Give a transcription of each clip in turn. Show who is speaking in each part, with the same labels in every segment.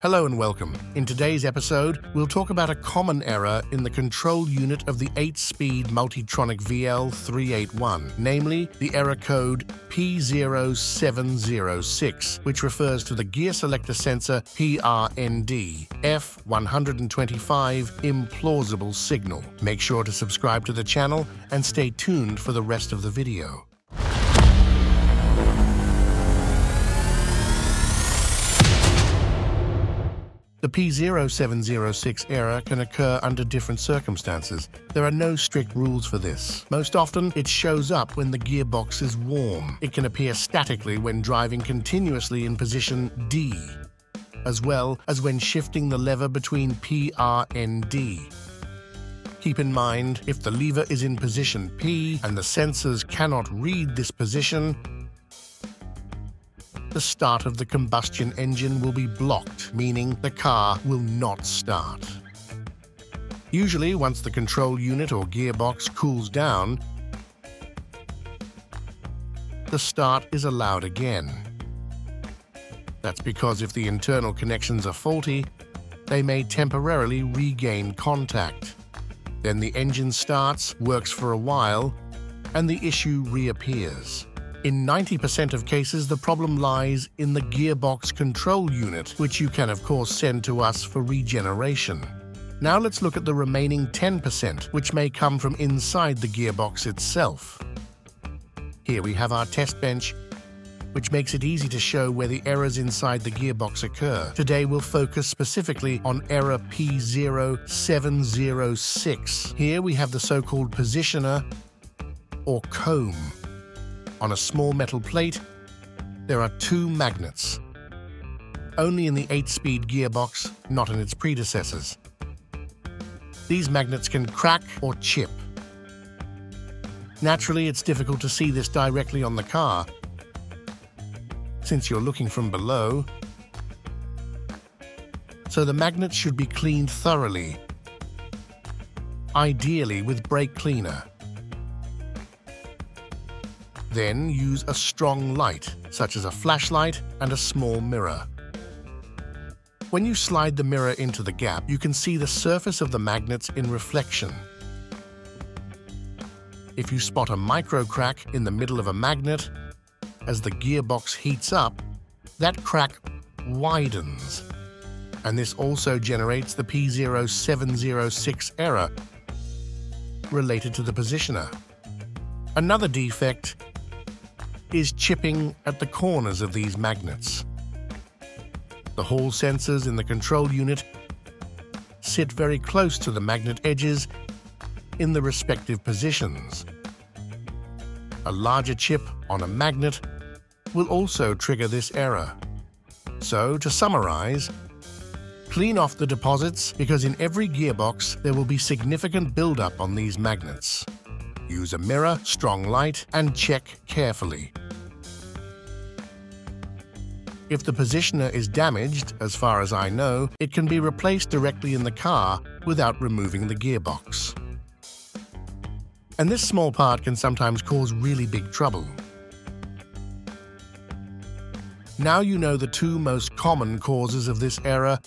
Speaker 1: Hello and welcome. In today's episode, we'll talk about a common error in the control unit of the 8-speed Multitronic VL381, namely the error code P0706, which refers to the gear selector sensor PRND F125 Implausible signal. Make sure to subscribe to the channel and stay tuned for the rest of the video. The P0706 error can occur under different circumstances. There are no strict rules for this. Most often, it shows up when the gearbox is warm. It can appear statically when driving continuously in position D, as well as when shifting the lever between P, R, and D. Keep in mind, if the lever is in position P and the sensors cannot read this position, the start of the combustion engine will be blocked, meaning the car will not start. Usually, once the control unit or gearbox cools down, the start is allowed again. That's because if the internal connections are faulty, they may temporarily regain contact. Then the engine starts, works for a while, and the issue reappears. In 90% of cases, the problem lies in the gearbox control unit, which you can of course send to us for regeneration. Now let's look at the remaining 10%, which may come from inside the gearbox itself. Here we have our test bench, which makes it easy to show where the errors inside the gearbox occur. Today we'll focus specifically on error P0706. Here we have the so-called positioner or comb. On a small metal plate, there are two magnets. Only in the 8-speed gearbox, not in its predecessors. These magnets can crack or chip. Naturally, it's difficult to see this directly on the car, since you're looking from below. So the magnets should be cleaned thoroughly, ideally with brake cleaner. Then use a strong light, such as a flashlight and a small mirror. When you slide the mirror into the gap, you can see the surface of the magnets in reflection. If you spot a micro crack in the middle of a magnet, as the gearbox heats up, that crack widens. And this also generates the P0706 error related to the positioner. Another defect is chipping at the corners of these magnets. The hall sensors in the control unit sit very close to the magnet edges in the respective positions. A larger chip on a magnet will also trigger this error. So, to summarize, clean off the deposits because in every gearbox there will be significant buildup on these magnets. Use a mirror, strong light, and check carefully. If the positioner is damaged, as far as I know, it can be replaced directly in the car without removing the gearbox. And this small part can sometimes cause really big trouble. Now you know the two most common causes of this error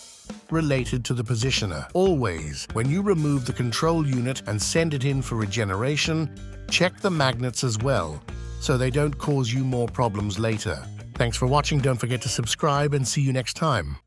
Speaker 1: related to the positioner. Always, when you remove the control unit and send it in for regeneration, check the magnets as well, so they don't cause you more problems later. Thanks for watching. Don't forget to subscribe and see you next time.